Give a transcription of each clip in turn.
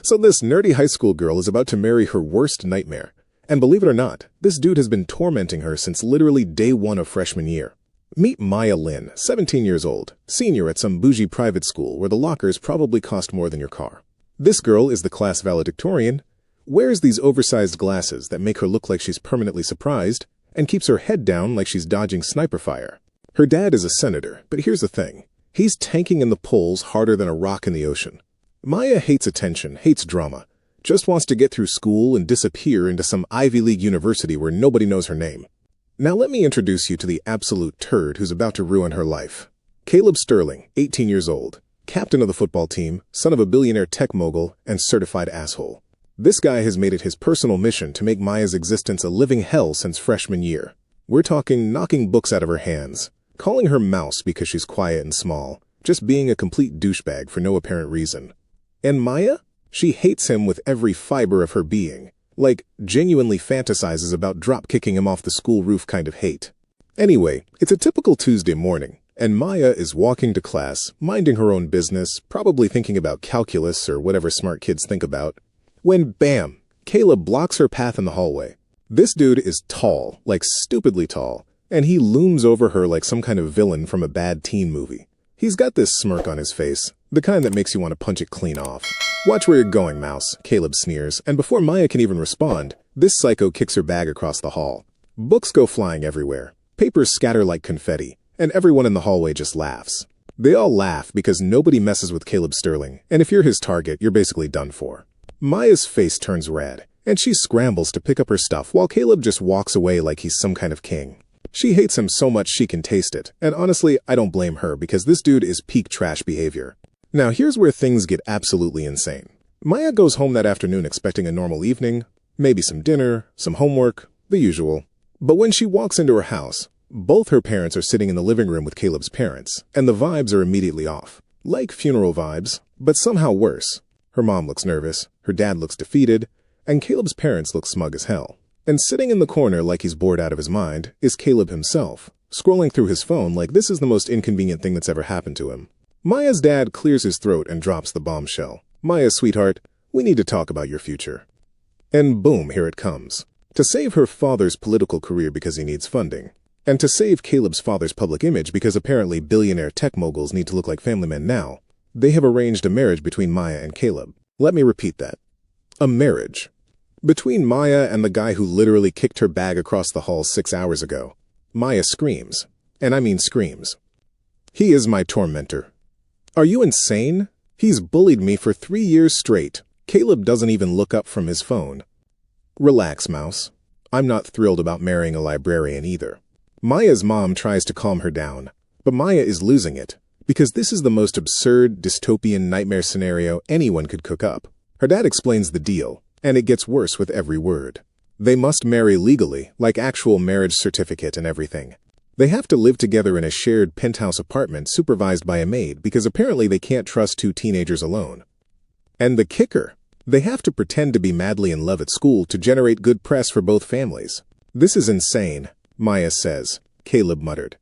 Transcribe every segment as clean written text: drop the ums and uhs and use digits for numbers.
So this nerdy high school girl is about to marry her worst nightmare. And believe it or not, this dude has been tormenting her since literally day one of freshman year. Meet Maya Lin, 17 years old, senior at some bougie private school where the lockers probably cost more than your car. This girl is the class valedictorian, wears these oversized glasses that make her look like she's permanently surprised, and keeps her head down like she's dodging sniper fire. Her dad is a senator, but here's the thing. He's tanking in the polls harder than a rock in the ocean. Maya hates attention, hates drama, just wants to get through school and disappear into some Ivy League university where nobody knows her name. Now let me introduce you to the absolute turd who's about to ruin her life. Caleb Sterling, 18 years old, captain of the football team, son of a billionaire tech mogul, and certified asshole. This guy has made it his personal mission to make Maya's existence a living hell since freshman year. We're talking knocking books out of her hands, calling her Mouse because she's quiet and small, just being a complete douchebag for no apparent reason. And Maya? She hates him with every fiber of her being, like genuinely fantasizes about drop-kicking him off the school roof kind of hate. Anyway, it's a typical Tuesday morning, and Maya is walking to class, minding her own business, probably thinking about calculus or whatever smart kids think about, when bam, Caleb blocks her path in the hallway. This dude is tall, like stupidly tall, and he looms over her like some kind of villain from a bad teen movie. He's got this smirk on his face, the kind that makes you want to punch it clean off. "Watch where you're going, Mouse," Caleb sneers, and before Maya can even respond, this psycho kicks her bag across the hall. Books go flying everywhere, papers scatter like confetti, and everyone in the hallway just laughs. They all laugh because nobody messes with Caleb Sterling, and if you're his target, you're basically done for. Maya's face turns red, and she scrambles to pick up her stuff while Caleb just walks away like he's some kind of king. She hates him so much she can taste it, and honestly, I don't blame her because this dude is peak trash behavior. Now here's where things get absolutely insane. Maya goes home that afternoon expecting a normal evening, maybe some dinner, some homework, the usual. But when she walks into her house, both her parents are sitting in the living room with Caleb's parents, and the vibes are immediately off. Like funeral vibes, but somehow worse. Her mom looks nervous, her dad looks defeated, and Caleb's parents look smug as hell. And sitting in the corner like he's bored out of his mind is Caleb himself, scrolling through his phone like this is the most inconvenient thing that's ever happened to him. Maya's dad clears his throat and drops the bombshell. "Maya, sweetheart, we need to talk about your future." And boom, here it comes. To save her father's political career because he needs funding, and to save Caleb's father's public image because apparently billionaire tech moguls need to look like family men now, they have arranged a marriage between Maya and Caleb. Let me repeat that. A marriage. Between Maya and the guy who literally kicked her bag across the hall 6 hours ago. Maya screams. And I mean screams. "He is my tormentor." Are you insane? He's bullied me for 3 years straight. Caleb doesn't even look up from his phone. Relax, Mouse. I'm not thrilled about marrying a librarian either. Maya's mom tries to calm her down, but Maya is losing it, because this is the most absurd, dystopian nightmare scenario anyone could cook up. Her dad explains the deal, and it gets worse with every word. They must marry legally, like actual marriage certificate and everything. They have to live together in a shared penthouse apartment supervised by a maid because apparently they can't trust two teenagers alone. And the kicker, they have to pretend to be madly in love at school to generate good press for both families. "This is insane," Maya says, Caleb muttered.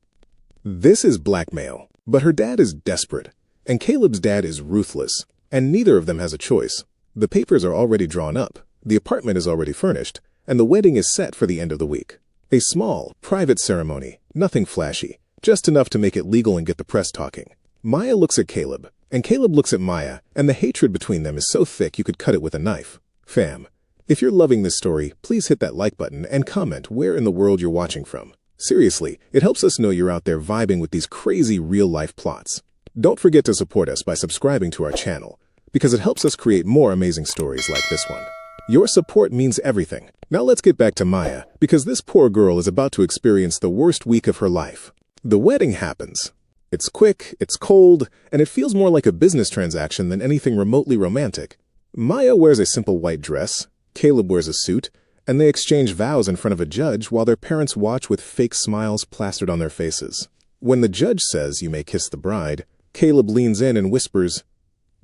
This is blackmail, but her dad is desperate, and Caleb's dad is ruthless, and neither of them has a choice. The papers are already drawn up, the apartment is already furnished, and the wedding is set for the end of the week. A small, private ceremony, nothing flashy, just enough to make it legal and get the press talking. Maya looks at Caleb, and Caleb looks at Maya, and the hatred between them is so thick you could cut it with a knife. Fam, if you're loving this story, please hit that like button and comment where in the world you're watching from. Seriously, it helps us know you're out there vibing with these crazy real-life plots. Don't forget to support us by subscribing to our channel, because it helps us create more amazing stories like this one. Your support means everything. Now let's get back to Maya, because this poor girl is about to experience the worst week of her life. The wedding happens. It's quick, it's cold, and it feels more like a business transaction than anything remotely romantic. Maya wears a simple white dress, Caleb wears a suit, and they exchange vows in front of a judge while their parents watch with fake smiles plastered on their faces. When the judge says you may kiss the bride, Caleb leans in and whispers,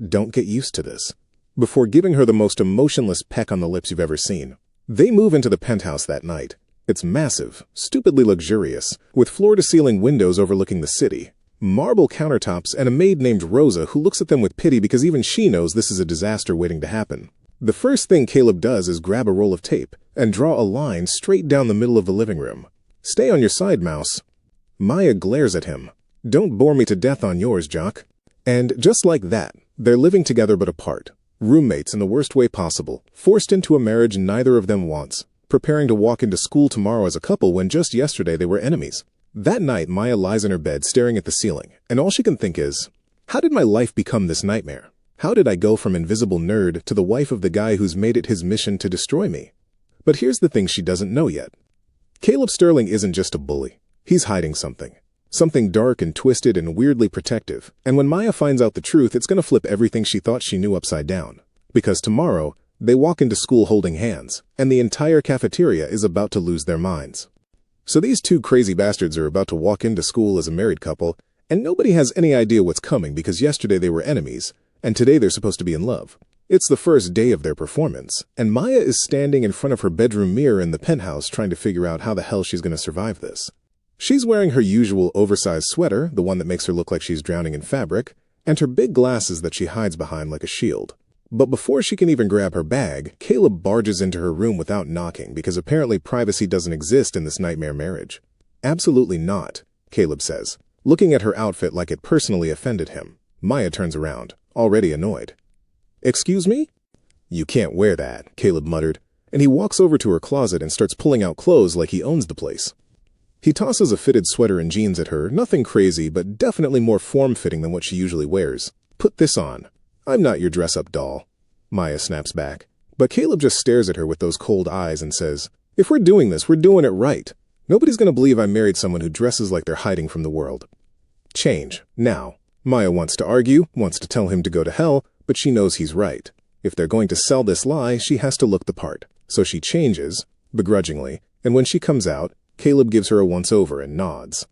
"Don't get used to this," before giving her the most emotionless peck on the lips you've ever seen. They move into the penthouse that night. It's massive, stupidly luxurious, with floor-to-ceiling windows overlooking the city. marble countertops, and a maid named Rosa who looks at them with pity because even she knows this is a disaster waiting to happen. The first thing Caleb does is grab a roll of tape and draw a line straight down the middle of the living room. "Stay on your side, Mouse." Maya glares at him. "Don't bore me to death on yours, Jock." And just like that, they're living together but apart. Roommates in the worst way possible, forced into a marriage neither of them wants, preparing to walk into school tomorrow as a couple when just yesterday they were enemies. That night, Maya lies in her bed staring at the ceiling, and all she can think is, how did my life become this nightmare? How did I go from invisible nerd to the wife of the guy who's made it his mission to destroy me? But here's the thing she doesn't know yet. Caleb Sterling isn't just a bully. He's hiding something. Something dark and twisted and weirdly protective. And when Maya finds out the truth, it's going to flip everything she thought she knew upside down. Because tomorrow, they walk into school holding hands, and the entire cafeteria is about to lose their minds. So these two crazy bastards are about to walk into school as a married couple, and nobody has any idea what's coming because yesterday they were enemies, and today they're supposed to be in love. It's the first day of their performance, and Maya is standing in front of her bedroom mirror in the penthouse trying to figure out how the hell she's going to survive this. She's wearing her usual oversized sweater, the one that makes her look like she's drowning in fabric, and her big glasses that she hides behind like a shield. But before she can even grab her bag, Caleb barges into her room without knocking because apparently privacy doesn't exist in this nightmare marriage. "Absolutely not," Caleb says, looking at her outfit like it personally offended him. Maya turns around, already annoyed. "Excuse me?" "You can't wear that," Caleb muttered, and he walks over to her closet and starts pulling out clothes like he owns the place. He tosses a fitted sweater and jeans at her, nothing crazy, but definitely more form-fitting than what she usually wears. "Put this on." "I'm not your dress-up doll," Maya snaps back. But Caleb just stares at her with those cold eyes and says, "If we're doing this, we're doing it right. Nobody's going to believe I married someone who dresses like they're hiding from the world." Change. Now. Maya wants to argue, wants to tell him to go to hell, but she knows he's right. If they're going to sell this lie, she has to look the part. So she changes, begrudgingly, and when she comes out, Caleb gives her a once-over and nods.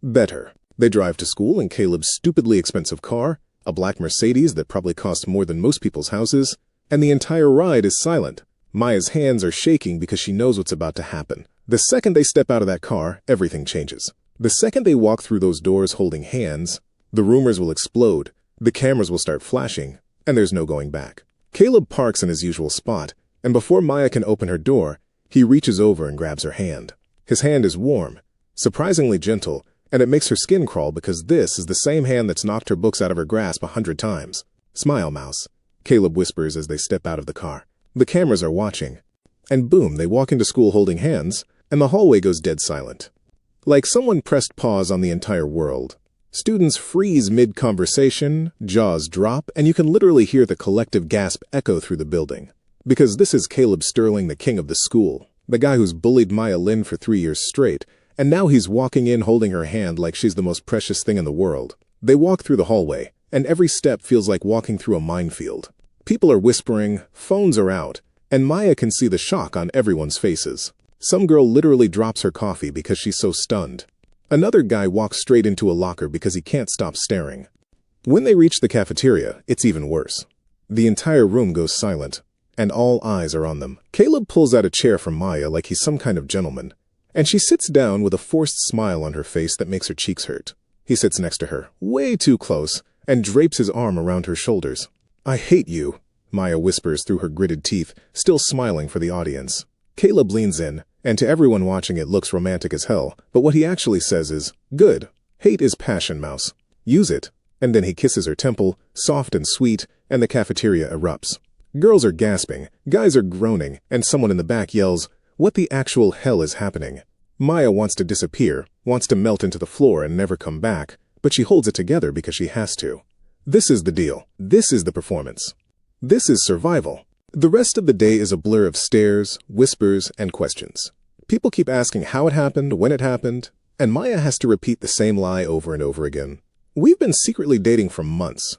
Better. They drive to school in Caleb's stupidly expensive car, a black Mercedes that probably costs more than most people's houses, and the entire ride is silent. Maya's hands are shaking because she knows what's about to happen. The second they step out of that car, everything changes. The second they walk through those doors holding hands, the rumors will explode, the cameras will start flashing, and there's no going back. Caleb parks in his usual spot, and before Maya can open her door, he reaches over and grabs her hand. His hand is warm, surprisingly gentle, and it makes her skin crawl because this is the same hand that's knocked her books out of her grasp 100 times. "Smile, Mouse," Caleb whispers as they step out of the car. The cameras are watching. And boom, they walk into school holding hands, and the hallway goes dead silent. Like someone pressed pause on the entire world. Students freeze mid-conversation, jaws drop, and you can literally hear the collective gasp echo through the building. Because this is Caleb Sterling, the king of the school. The guy who's bullied Maya Lin for 3 years straight, and now he's walking in holding her hand like she's the most precious thing in the world. They walk through the hallway, and every step feels like walking through a minefield. People are whispering, phones are out, and Maya can see the shock on everyone's faces. Some girl literally drops her coffee because she's so stunned. Another guy walks straight into a locker because he can't stop staring. When they reach the cafeteria, it's even worse. The entire room goes silent, and all eyes are on them. Caleb pulls out a chair from Maya like he's some kind of gentleman, and she sits down with a forced smile on her face that makes her cheeks hurt. He sits next to her, way too close, and drapes his arm around her shoulders. "I hate you," Maya whispers through her gritted teeth, still smiling for the audience. Caleb leans in, and to everyone watching it looks romantic as hell, but what he actually says is, "Good. Hate is passion, Mouse. Use it." And then he kisses her temple, soft and sweet, and the cafeteria erupts. Girls are gasping, guys are groaning, and someone in the back yells, "What the actual hell is happening?" Maya wants to disappear, wants to melt into the floor and never come back, but she holds it together because she has to. This is the deal. This is the performance. This is survival. The rest of the day is a blur of stares, whispers, and questions. People keep asking how it happened, when it happened, and Maya has to repeat the same lie over and over again. "We've been secretly dating for months.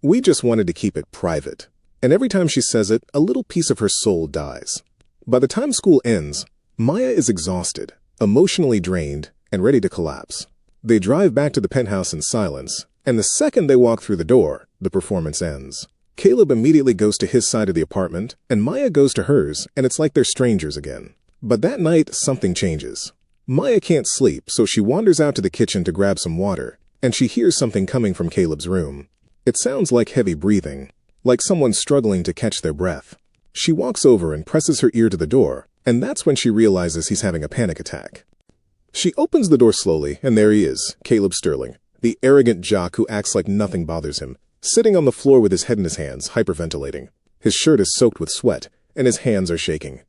We just wanted to keep it private." And every time she says it, a little piece of her soul dies. By the time school ends, Maya is exhausted, emotionally drained, and ready to collapse. They drive back to the penthouse in silence, and the second they walk through the door, the performance ends. Caleb immediately goes to his side of the apartment, and Maya goes to hers, and it's like they're strangers again. But that night, something changes. Maya can't sleep, so she wanders out to the kitchen to grab some water, and she hears something coming from Caleb's room. It sounds like heavy breathing, like someone struggling to catch their breath. She walks over and presses her ear to the door, and that's when she realizes he's having a panic attack. She opens the door slowly, and there he is, Caleb Sterling, the arrogant jock who acts like nothing bothers him, sitting on the floor with his head in his hands, hyperventilating. His shirt is soaked with sweat, and his hands are shaking.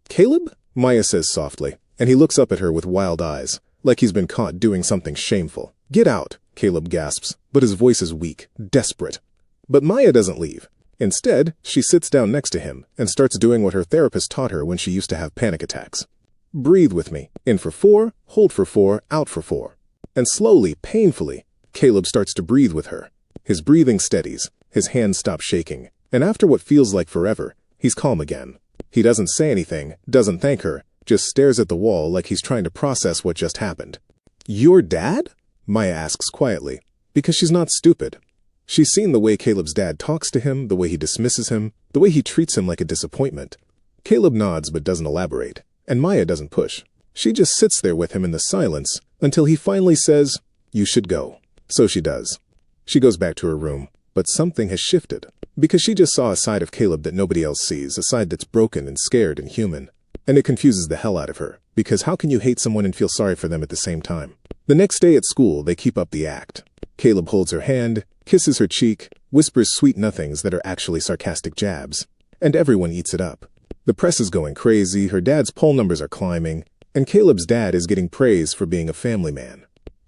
"Caleb?" Maya says softly, and he looks up at her with wild eyes, like he's been caught doing something shameful. "Get out," Caleb gasps, but his voice is weak, desperate. But Maya doesn't leave. Instead, she sits down next to him and starts doing what her therapist taught her when she used to have panic attacks. "Breathe with me. In for 4, hold for 4, out for 4. And slowly, painfully, Caleb starts to breathe with her. His breathing steadies, his hands stop shaking, and after what feels like forever, he's calm again. He doesn't say anything, doesn't thank her, just stares at the wall like he's trying to process what just happened. "Your dad?" Maya asks quietly, because she's not stupid. She's seen the way Caleb's dad talks to him, the way he dismisses him, the way he treats him like a disappointment. Caleb nods but doesn't elaborate, and Maya doesn't push. She just sits there with him in the silence until he finally says, "You should go." So she does. She goes back to her room, but something has shifted, because she just saw a side of Caleb that nobody else sees, a side that's broken and scared and human. And it confuses the hell out of her, because how can you hate someone and feel sorry for them at the same time? The next day at school, they keep up the act. Caleb holds her hand, kisses her cheek, whispers sweet nothings that are actually sarcastic jabs, and everyone eats it up. The press is going crazy, her dad's poll numbers are climbing, and Caleb's dad is getting praise for being a family man.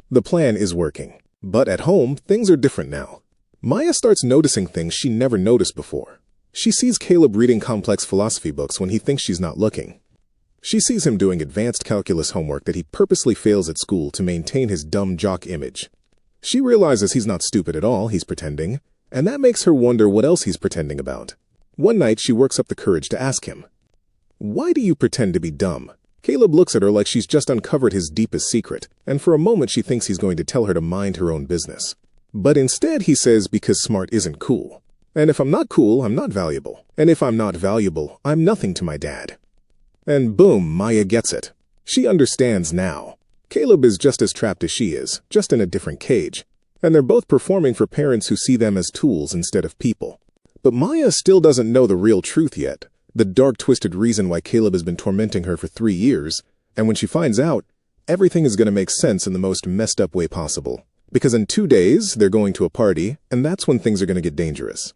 The plan is working. But at home, things are different now. Maya starts noticing things she never noticed before. She sees Caleb reading complex philosophy books when he thinks she's not looking. She sees him doing advanced calculus homework that he purposely fails at school to maintain his dumb jock image. She realizes he's not stupid at all, he's pretending, and that makes her wonder what else he's pretending about. One night, she works up the courage to ask him, "Why do you pretend to be dumb?" Caleb looks at her like she's just uncovered his deepest secret, and for a moment she thinks he's going to tell her to mind her own business. But instead he says because smart isn't cool. And if I'm not cool, I'm not valuable. And if I'm not valuable, I'm nothing to my dad. And boom, Maya gets it. She understands now. Caleb is just as trapped as she is, just in a different cage. And they're both performing for parents who see them as tools instead of people. But Maya still doesn't know the real truth yet. The dark, twisted reason why Caleb has been tormenting her for 3 years, and when she finds out, everything is going to make sense in the most messed up way possible. Because in 2 days, they're going to a party, and that's when things are going to get dangerous.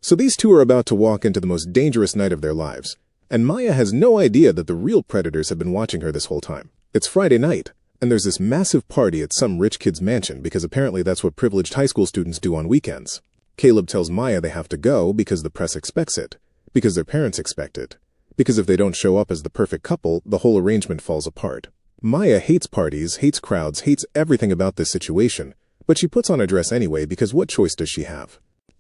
So these two are about to walk into the most dangerous night of their lives, and Maya has no idea that the real predators have been watching her this whole time. It's Friday night, and there's this massive party at some rich kid's mansion because apparently that's what privileged high school students do on weekends. Caleb tells Maya they have to go because the press expects it. Because their parents expect it. Because if they don't show up as the perfect couple, the whole arrangement falls apart. Maya hates parties, hates crowds, hates everything about this situation, but she puts on a dress anyway because what choice does she have?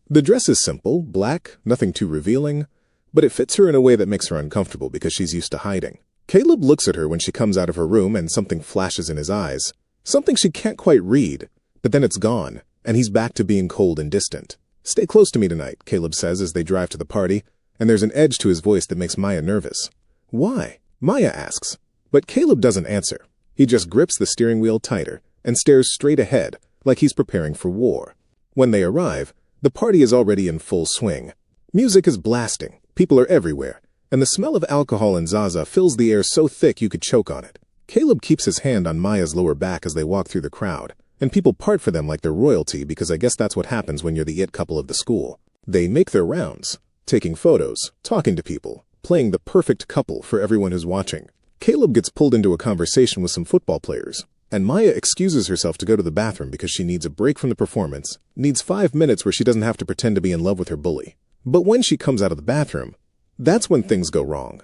The dress is simple, black, nothing too revealing, but it fits her in a way that makes her uncomfortable because she's used to hiding. Caleb looks at her when she comes out of her room and something flashes in his eyes. Something she can't quite read, but then it's gone, and he's back to being cold and distant. "Stay close to me tonight," Caleb says as they drive to the party. And there's an edge to his voice that makes Maya nervous. "Why?" Maya asks. But Caleb doesn't answer. He just grips the steering wheel tighter and stares straight ahead, like he's preparing for war. When they arrive, the party is already in full swing. Music is blasting, people are everywhere, and the smell of alcohol and Zaza fills the air so thick you could choke on it. Caleb keeps his hand on Maya's lower back as they walk through the crowd, and people part for them like they're royalty because I guess that's what happens when you're the it couple of the school. They make their rounds. Taking photos, talking to people, playing the perfect couple for everyone who's watching. Caleb gets pulled into a conversation with some football players, and Maya excuses herself to go to the bathroom because she needs a break from the performance, needs 5 minutes where she doesn't have to pretend to be in love with her bully. But when she comes out of the bathroom, that's when things go wrong.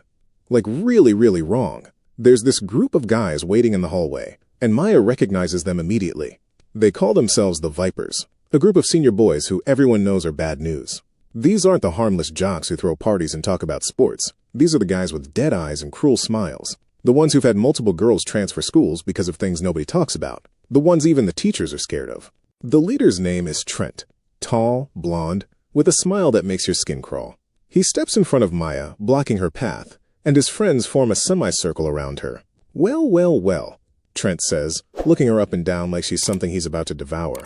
Like really, really wrong. There's this group of guys waiting in the hallway, and Maya recognizes them immediately. They call themselves the Vipers, a group of senior boys who everyone knows are bad news. These aren't the harmless jocks who throw parties and talk about sports. These are the guys with dead eyes and cruel smiles. The ones who've had multiple girls transfer schools because of things nobody talks about. The ones even the teachers are scared of. The leader's name is Trent. Tall, blonde, with a smile that makes your skin crawl. He steps in front of Maya, blocking her path, and his friends form a semicircle around her. Well, well, well. Trent says, looking her up and down like she's something he's about to devour.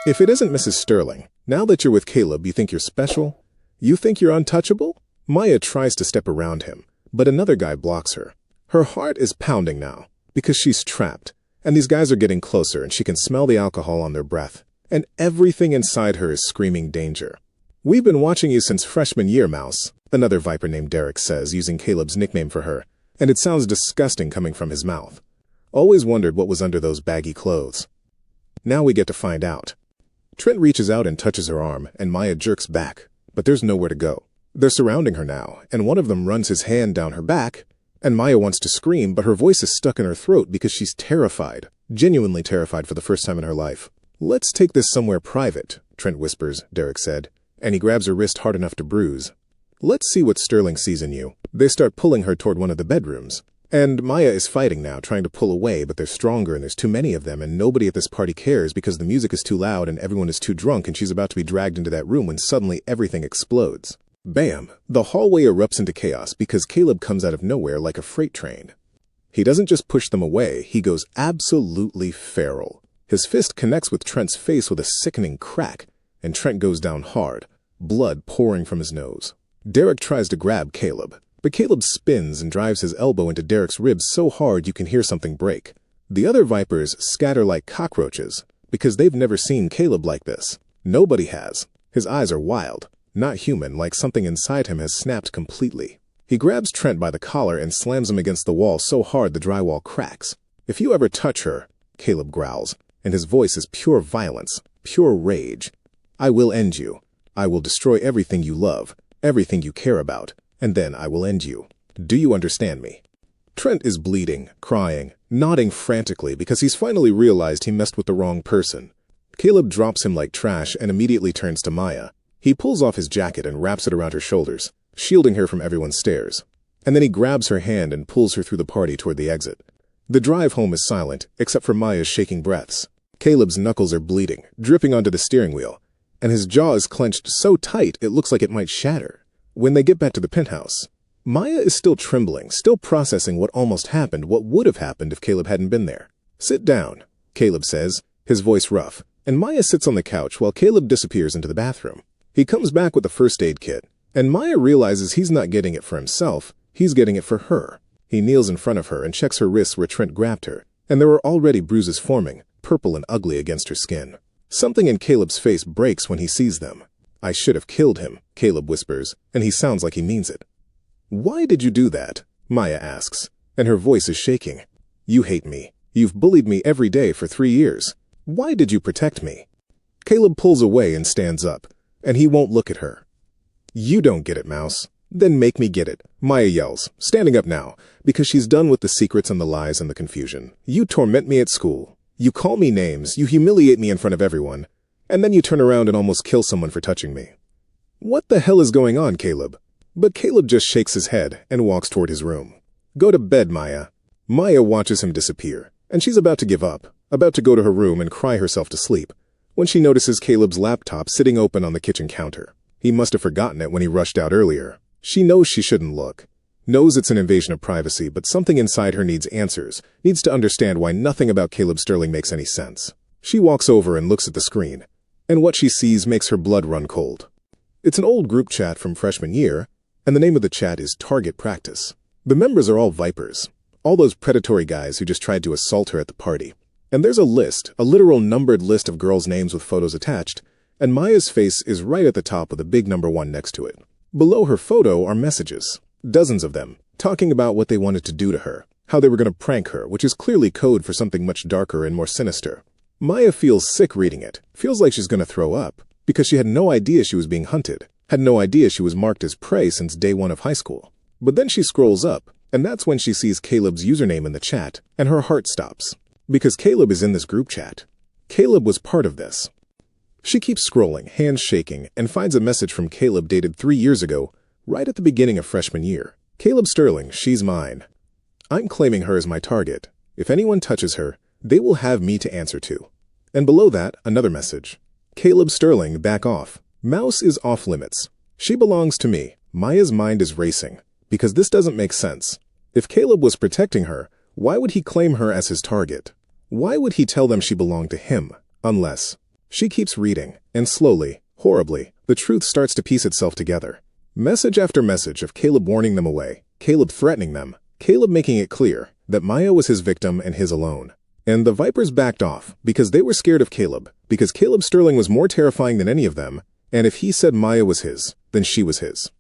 If it isn't Mrs. Sterling, now that you're with Caleb, you think you're special? You think you're untouchable? Maya tries to step around him, but another guy blocks her. Her heart is pounding now, because she's trapped, and these guys are getting closer and she can smell the alcohol on their breath, and everything inside her is screaming danger. We've been watching you since freshman year, Mouse, another Viper named Derek says, using Caleb's nickname for her, and it sounds disgusting coming from his mouth. Always wondered what was under those baggy clothes. Now we get to find out. Trent reaches out and touches her arm, and Maya jerks back, but there's nowhere to go. They're surrounding her now, and one of them runs his hand down her back, and Maya wants to scream, but her voice is stuck in her throat because she's terrified, genuinely terrified for the first time in her life. Let's take this somewhere private, Trent whispers, Derek said, and he grabs her wrist hard enough to bruise. Let's see what Sterling sees in you. They start pulling her toward one of the bedrooms. And Maya is fighting now, trying to pull away, but they're stronger and there's too many of them, and nobody at this party cares because the music is too loud and everyone is too drunk, and she's about to be dragged into that room when suddenly everything explodes. Bam! The hallway erupts into chaos because Caleb comes out of nowhere like a freight train. He doesn't just push them away, he goes absolutely feral. His fist connects with Trent's face with a sickening crack, and Trent goes down hard, blood pouring from his nose. Derek tries to grab Caleb, but Caleb spins and drives his elbow into Derek's ribs so hard you can hear something break. The other Vipers scatter like cockroaches because they've never seen Caleb like this. Nobody has. His eyes are wild, not human, like something inside him has snapped completely. He grabs Trent by the collar and slams him against the wall so hard the drywall cracks. "If you ever touch her," Caleb growls, and his voice is pure violence, pure rage. "I will end you. I will destroy everything you love, everything you care about, and then I will end you. Do you understand me?" Trent is bleeding, crying, nodding frantically because he's finally realized he messed with the wrong person. Caleb drops him like trash and immediately turns to Maya. He pulls off his jacket and wraps it around her shoulders, shielding her from everyone's stares. And then he grabs her hand and pulls her through the party toward the exit. The drive home is silent, except for Maya's shaking breaths. Caleb's knuckles are bleeding, dripping onto the steering wheel, and his jaw is clenched so tight it looks like it might shatter. When they get back to the penthouse, Maya is still trembling, still processing what almost happened, what would have happened if Caleb hadn't been there. "Sit down," Caleb says, his voice rough, and Maya sits on the couch while Caleb disappears into the bathroom. He comes back with a first aid kit, and Maya realizes he's not getting it for himself, he's getting it for her. He kneels in front of her and checks her wrists where Trent grabbed her, and there are already bruises forming, purple and ugly against her skin. Something in Caleb's face breaks when he sees them. "I should have killed him," Caleb whispers, and he sounds like he means it. "Why did you do that?" Maya asks, and her voice is shaking. "You hate me. You've bullied me every day for 3 years. Why did you protect me?" Caleb pulls away and stands up, and he won't look at her. "You don't get it, Mouse. Then make me get it," Maya yells, standing up now, because she's done with the secrets and the lies and the confusion. "You torment me at school. You call me names, you humiliate me in front of everyone, and then you turn around and almost kill someone for touching me. What the hell is going on, Caleb?" But Caleb just shakes his head and walks toward his room. "Go to bed, Maya." Maya watches him disappear, and she's about to give up, about to go to her room and cry herself to sleep, when she notices Caleb's laptop sitting open on the kitchen counter. He must have forgotten it when he rushed out earlier. She knows she shouldn't look, knows it's an invasion of privacy, but something inside her needs answers, needs to understand why nothing about Caleb Sterling makes any sense. She walks over and looks at the screen, and what she sees makes her blood run cold. It's an old group chat from freshman year, and the name of the chat is Target Practice. The members are all Vipers, all those predatory guys who just tried to assault her at the party. And there's a list, a literal numbered list of girls' names with photos attached, and Maya's face is right at the top with a big number 1 next to it. Below her photo are messages, dozens of them, talking about what they wanted to do to her, how they were going to prank her, which is clearly code for something much darker and more sinister. Maya feels sick reading it, feels like she's going to throw up, because she had no idea she was being hunted, had no idea she was marked as prey since day 1 of high school. But then she scrolls up, and that's when she sees Caleb's username in the chat, and her heart stops. Because Caleb is in this group chat. Caleb was part of this. She keeps scrolling, hands shaking, and finds a message from Caleb dated 3 years ago, right at the beginning of freshman year. "Caleb Sterling, she's mine. I'm claiming her as my target. If anyone touches her, they will have me to answer to." And below that, another message. "Caleb Sterling, back off. Mouse is off limits. She belongs to me." Maya's mind is racing, because this doesn't make sense. If Caleb was protecting her, Why would he claim her as his target? Why would he tell them she belonged to him? Unless... She keeps reading, and slowly, horribly, the truth starts to piece itself together. Message after message of Caleb warning them away, Caleb threatening them, Caleb making it clear that Maya was his victim and his alone. And the Vipers backed off because they were scared of Caleb, because Caleb Sterling was more terrifying than any of them, and if he said Maya was his, then she was his.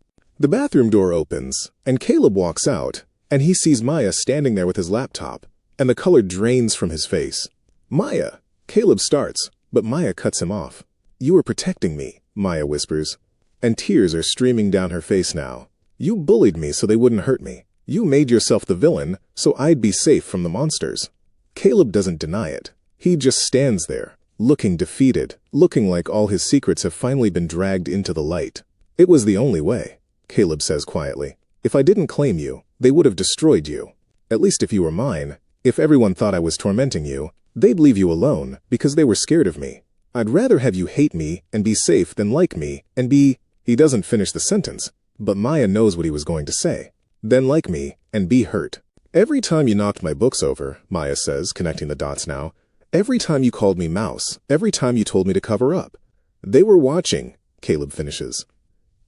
The bathroom door opens, and Caleb walks out, and he sees Maya standing there with his laptop, and the color drains from his face. Maya! Caleb starts, but Maya cuts him off. "You were protecting me," Maya whispers, and tears are streaming down her face now. "You bullied me so they wouldn't hurt me. You made yourself the villain so I'd be safe from the monsters." Caleb doesn't deny it. He just stands there, looking defeated, looking like all his secrets have finally been dragged into the light. "It was the only way," Caleb says quietly. "If I didn't claim you, they would have destroyed you. At least if you were mine, if everyone thought I was tormenting you, they'd leave you alone because they were scared of me. I'd rather have you hate me and be safe than like me and be—" He doesn't finish the sentence, but Maya knows what he was going to say. "Then like me and be hurt. Every time you knocked my books over," Maya says, connecting the dots now. "Every time you called me mouse. Every time you told me to cover up. They were watching," Caleb finishes.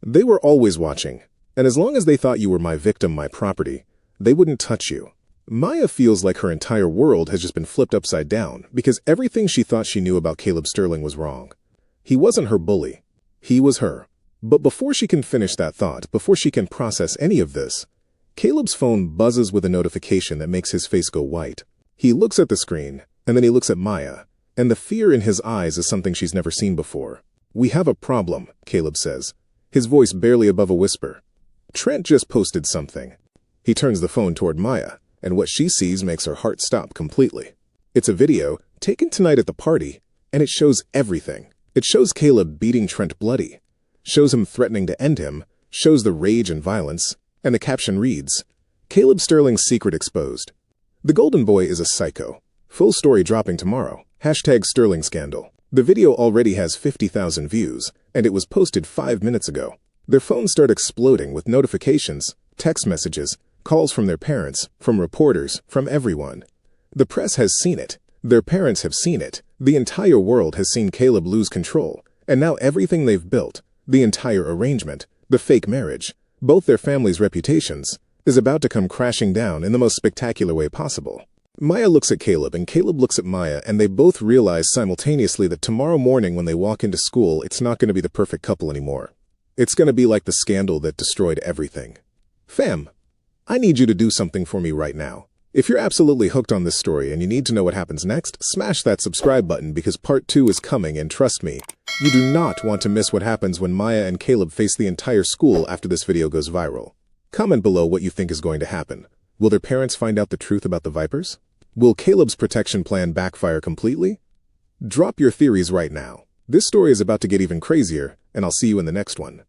"They were always watching. And as long as they thought you were my victim, my property, they wouldn't touch you." Maya feels like her entire world has just been flipped upside down because everything she thought she knew about Caleb Sterling was wrong. He wasn't her bully. He was her. But before she can finish that thought, before she can process any of this, Caleb's phone buzzes with a notification that makes his face go white. He looks at the screen, and then he looks at Maya, and the fear in his eyes is something she's never seen before. "We have a problem," Caleb says, his voice barely above a whisper. "Trent just posted something." He turns the phone toward Maya, and what she sees makes her heart stop completely. It's a video taken tonight at the party, and it shows everything. It shows Caleb beating Trent bloody, shows him threatening to end him, shows the rage and violence, and the caption reads, "Caleb Sterling's secret exposed. The Golden Boy is a psycho. Full story dropping tomorrow. #Sterling scandal." The video already has 50,000 views, and it was posted 5 minutes ago. Their phones start exploding with notifications, text messages, calls from their parents, from reporters, from everyone. The press has seen it. Their parents have seen it. The entire world has seen Caleb lose control, and now everything they've built, the entire arrangement, the fake marriage, both their families' reputations, is about to come crashing down in the most spectacular way possible. Maya looks at Caleb, and Caleb looks at Maya, and they both realize simultaneously that tomorrow morning when they walk into school, it's not going to be the perfect couple anymore. It's going to be like the scandal that destroyed everything. Fam, I need you to do something for me right now. If you're absolutely hooked on this story and you need to know what happens next, smash that subscribe button because part 2 is coming, and trust me, you do not want to miss what happens when Maya and Caleb face the entire school after this video goes viral. Comment below what you think is going to happen. Will their parents find out the truth about the Vipers? Will Caleb's protection plan backfire completely? Drop your theories right now. This story is about to get even crazier, and I'll see you in the next one.